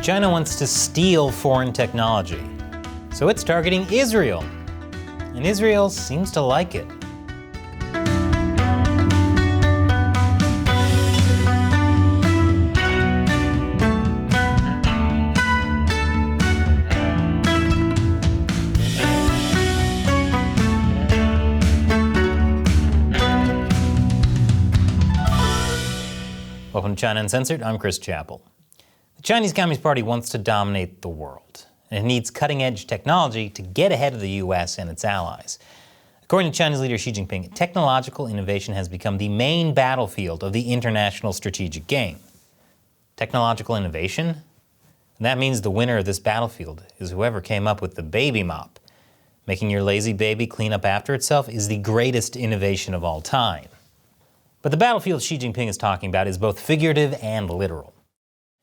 China wants to steal foreign technology, so it's targeting Israel. And Israel seems to like it. Welcome to China Uncensored, I'm Chris Chappell. The Chinese Communist Party wants to dominate the world, and it needs cutting-edge technology to get ahead of the US and its allies. According to China's leader Xi Jinping, technological innovation has become the main battlefield of the international strategic game. Technological innovation? And that means the winner of this battlefield is whoever came up with the baby mop. Making your lazy baby clean up after itself is the greatest innovation of all time. But the battlefield Xi Jinping is talking about is both figurative and literal.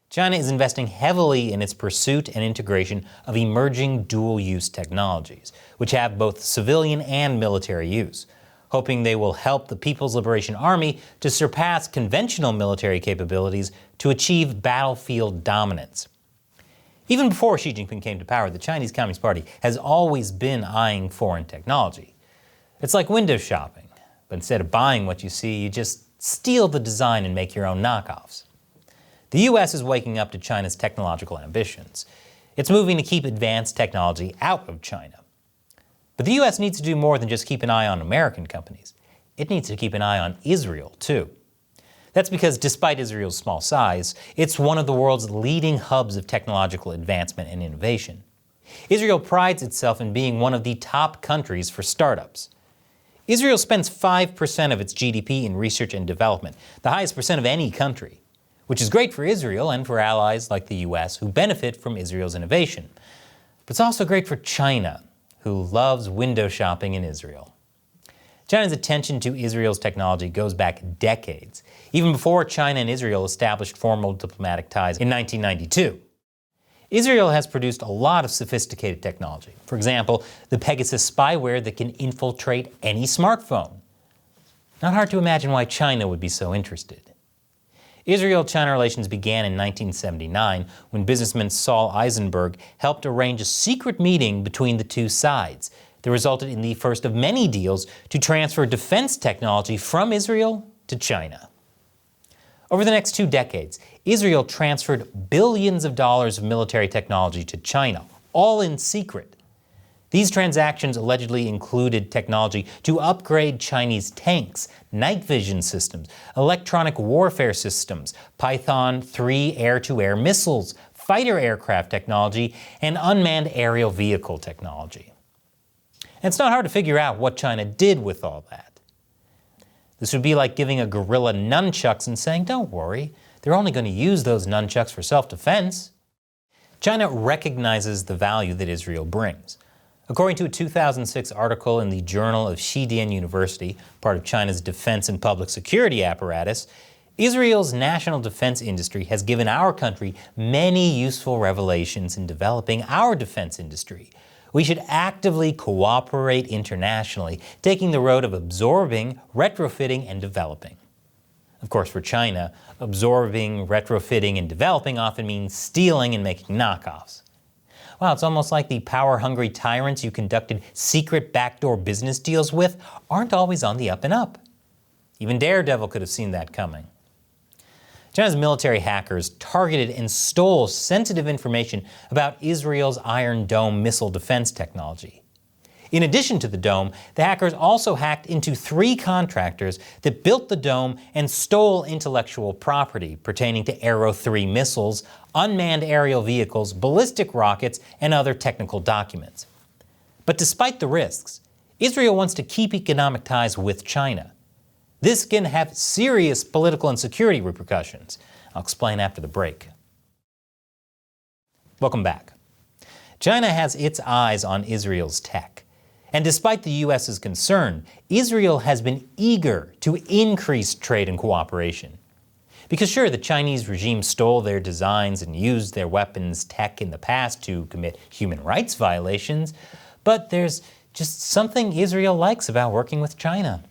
China is investing heavily in its pursuit and integration of emerging dual-use technologies, which have both civilian and military use, hoping they will help the People's Liberation Army to surpass conventional military capabilities to achieve battlefield dominance. Even before Xi Jinping came to power, the Chinese Communist Party has always been eyeing foreign technology. It's like window shopping. But instead of buying what you see, you just steal the design and make your own knockoffs. The US is waking up to China's technological ambitions. It's moving to keep advanced technology out of China. But the US needs to do more than just keep an eye on American companies. It needs to keep an eye on Israel, too. That's because despite Israel's small size, it's one of the world's leading hubs of technological advancement and innovation. Israel prides itself in being one of the top countries for startups. Israel spends 5% of its GDP in research and development, the highest percent of any country, which is great for Israel and for allies like the US who benefit from Israel's innovation. But it's also great for China, who loves window shopping in Israel. China's attention to Israel's technology goes back decades, even before China and Israel established formal diplomatic ties in 1992. Israel has produced a lot of sophisticated technology. For example, the Pegasus spyware that can infiltrate any smartphone. Not hard to imagine why China would be so interested. Israel-China relations began in 1979 when businessman Saul Eisenberg helped arrange a secret meeting between the two sides that resulted in the first of many deals to transfer defense technology from Israel to China. Over the next 2 decades, Israel transferred billions of dollars of military technology to China, all in secret. These transactions allegedly included technology to upgrade Chinese tanks, night vision systems, electronic warfare systems, Python 3 air-to-air missiles, fighter aircraft technology, and unmanned aerial vehicle technology. And it's not hard to figure out what China did with all that. This would be like giving a gorilla nunchucks and saying, don't worry, they're only going to use those nunchucks for self-defense. China recognizes the value that Israel brings. According to a 2006 article in the Journal of Xidian University, part of China's defense and public security apparatus, Israel's national defense industry has given our country many useful revelations in developing our defense industry. We should actively cooperate internationally, taking the road of absorbing, retrofitting, and developing. Of course, for China, absorbing, retrofitting, and developing often means stealing and making knockoffs. Wow, it's almost like the power-hungry tyrants you conducted secret backdoor business deals with aren't always on the up and up. Even Daredevil could have seen that coming. China's military hackers targeted and stole sensitive information about Israel's Iron Dome missile defense technology. In addition to the dome, the hackers also hacked into 3 contractors that built the dome and stole intellectual property pertaining to Arrow 3 missiles, unmanned aerial vehicles, ballistic rockets, and other technical documents. But despite the risks, Israel wants to keep economic ties with China. This can have serious political and security repercussions. I'll explain after the break. Welcome back. China has its eyes on Israel's tech. And despite the U.S.'s concern, Israel has been eager to increase trade and cooperation. Because sure, the Chinese regime stole their designs and used their weapons tech in the past to commit human rights violations, but there's just something Israel likes about working with China.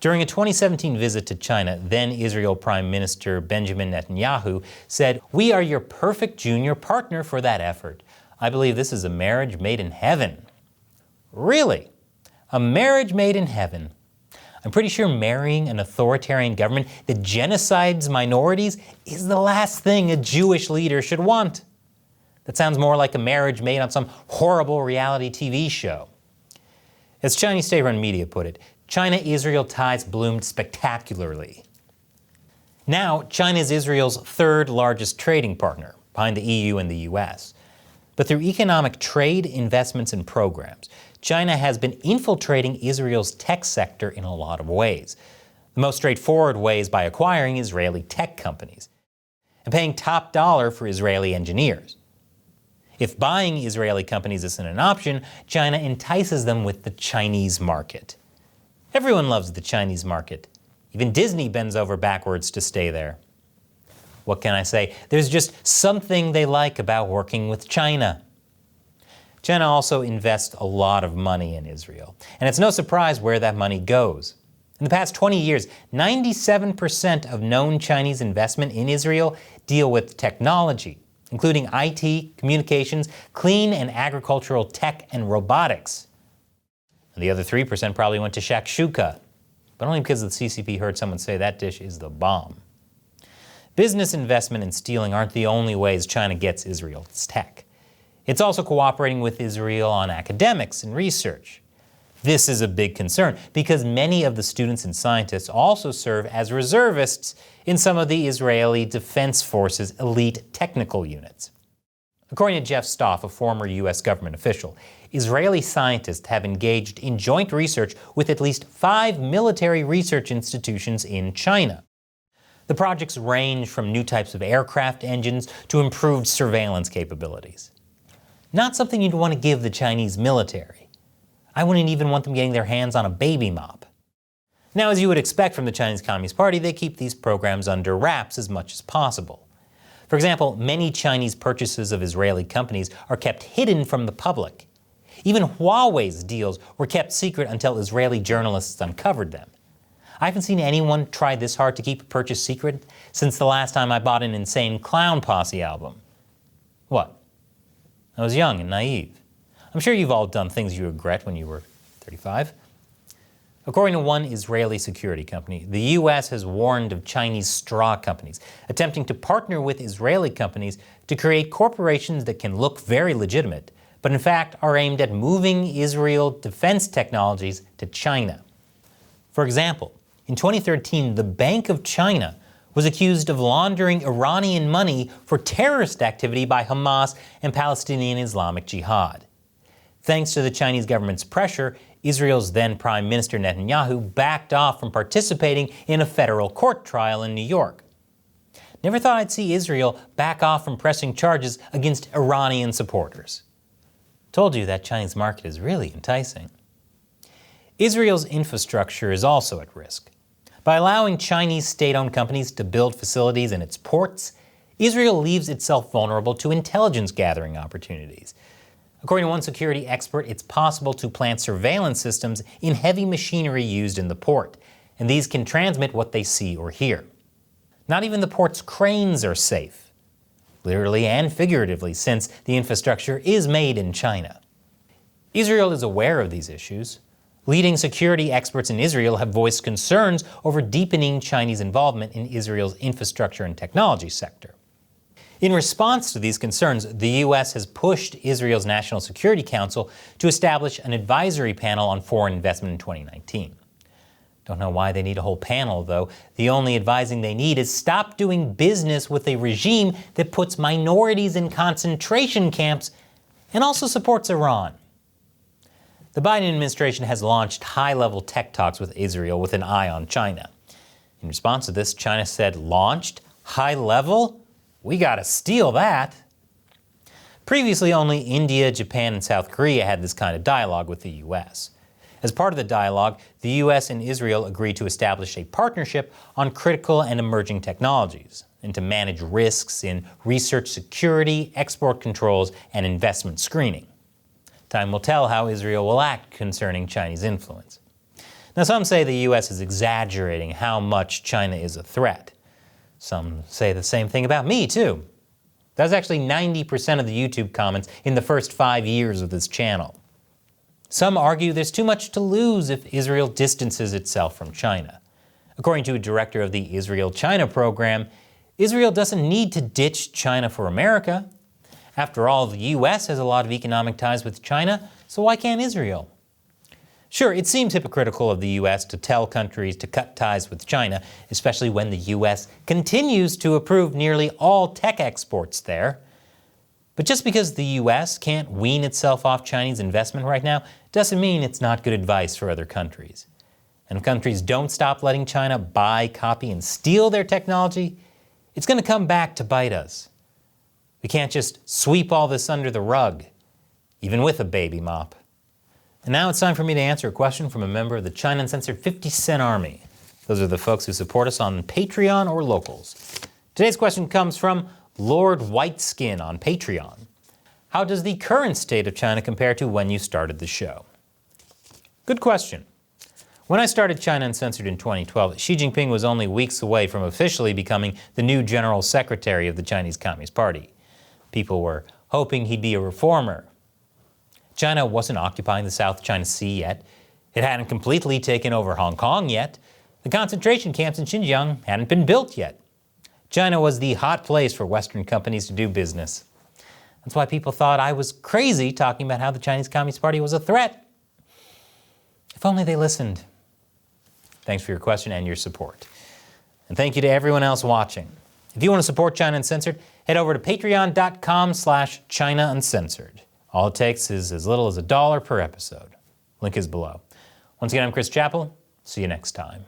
During a 2017 visit to China, then Israel Prime Minister Benjamin Netanyahu said, "We are your perfect junior partner for that effort. I believe this is a marriage made in heaven." Really? A marriage made in heaven? I'm pretty sure marrying an authoritarian government that genocides minorities is the last thing a Jewish leader should want. That sounds more like a marriage made on some horrible reality TV show. As Chinese state-run media put it, China-Israel ties bloomed spectacularly. Now, China is Israel's third largest trading partner, behind the EU and the US. But through economic trade, investments, and programs, China has been infiltrating Israel's tech sector in a lot of ways. The most straightforward way is by acquiring Israeli tech companies and paying top dollar for Israeli engineers. If buying Israeli companies isn't an option, China entices them with the Chinese market. Everyone loves the Chinese market. Even Disney bends over backwards to stay there. What can I say? There's just something they like about working with China. China also invests a lot of money in Israel, and it's no surprise where that money goes. In the past 20 years, 97% of known Chinese investment in Israel deal with technology, including IT, communications, clean and agricultural tech, and robotics. And the other 3% probably went to shakshuka, but only because the CCP heard someone say that dish is the bomb. Business investment and stealing aren't the only ways China gets Israel's tech. It's also cooperating with Israel on academics and research. This is a big concern because many of the students and scientists also serve as reservists in some of the Israeli Defense Forces' elite technical units. According to Jeff Stoff, a former U.S. government official, Israeli scientists have engaged in joint research with at least 5 military research institutions in China. The projects range from new types of aircraft engines to improved surveillance capabilities. Not something you'd want to give the Chinese military. I wouldn't even want them getting their hands on a baby mop. Now, as you would expect from the Chinese Communist Party, they keep these programs under wraps as much as possible. For example, many Chinese purchases of Israeli companies are kept hidden from the public. Even Huawei's deals were kept secret until Israeli journalists uncovered them. I haven't seen anyone try this hard to keep a purchase secret since the last time I bought an Insane Clown Posse album. What? I was young and naive. I'm sure you've all done things you regret when you were 35. According to one Israeli security company, the U.S. has warned of Chinese straw companies attempting to partner with Israeli companies to create corporations that can look very legitimate, but in fact are aimed at moving Israel defense technologies to China. For example, in 2013, the Bank of China was accused of laundering Iranian money for terrorist activity by Hamas and Palestinian Islamic Jihad. Thanks to the Chinese government's pressure, Israel's then Prime Minister Netanyahu backed off from participating in a federal court trial in New York. Never thought I'd see Israel back off from pressing charges against Iranian supporters. Told you that Chinese market is really enticing. Israel's infrastructure is also at risk. By allowing Chinese state-owned companies to build facilities in its ports, Israel leaves itself vulnerable to intelligence gathering opportunities. According to one security expert, it's possible to plant surveillance systems in heavy machinery used in the port, and these can transmit what they see or hear. Not even the port's cranes are safe, literally and figuratively, since the infrastructure is made in China. Israel is aware of these issues. Leading security experts in Israel have voiced concerns over deepening Chinese involvement in Israel's infrastructure and technology sector. In response to these concerns, the U.S. has pushed Israel's National Security Council to establish an advisory panel on foreign investment in 2019. Don't know why they need a whole panel, though. The only advising they need is stop doing business with a regime that puts minorities in concentration camps and also supports Iran. The Biden administration has launched high-level tech talks with Israel with an eye on China. In response to this, China said, "Launched? High-level? We gotta steal that." Previously, only India, Japan, and South Korea had this kind of dialogue with the U.S. As part of the dialogue, the U.S. and Israel agreed to establish a partnership on critical and emerging technologies and to manage risks in research security, export controls, and investment screening. Time will tell how Israel will act concerning Chinese influence. Now, some say the US is exaggerating how much China is a threat. Some say the same thing about me, too. That's actually 90% of the YouTube comments in the first 5 years of this channel. Some argue there's too much to lose if Israel distances itself from China. According to a director of the Israel-China program, Israel doesn't need to ditch China for America. After all, the US has a lot of economic ties with China, so why can't Israel? Sure, it seems hypocritical of the US to tell countries to cut ties with China, especially when the US continues to approve nearly all tech exports there. But just because the US can't wean itself off Chinese investment right now doesn't mean it's not good advice for other countries. And if countries don't stop letting China buy, copy, and steal their technology, it's going to come back to bite us. We can't just sweep all this under the rug, even with a baby mop. And now it's time for me to answer a question from a member of the China Uncensored 50 Cent Army. Those are the folks who support us on Patreon or Locals. Today's question comes from Lord Whiteskin on Patreon. How does the current state of China compare to when you started the show? Good question. When I started China Uncensored in 2012, Xi Jinping was only weeks away from officially becoming the new General Secretary of the Chinese Communist Party. People were hoping he'd be a reformer. China wasn't occupying the South China Sea yet. It hadn't completely taken over Hong Kong yet. The concentration camps in Xinjiang hadn't been built yet. China was the hot place for Western companies to do business. That's why people thought I was crazy talking about how the Chinese Communist Party was a threat. If only they listened. Thanks for your question and your support. And thank you to everyone else watching. If you want to support China Uncensored, head over to patreon.com/China Uncensored. All it takes is as little as $1 per episode. Link is below. Once again, I'm Chris Chappell. See you next time.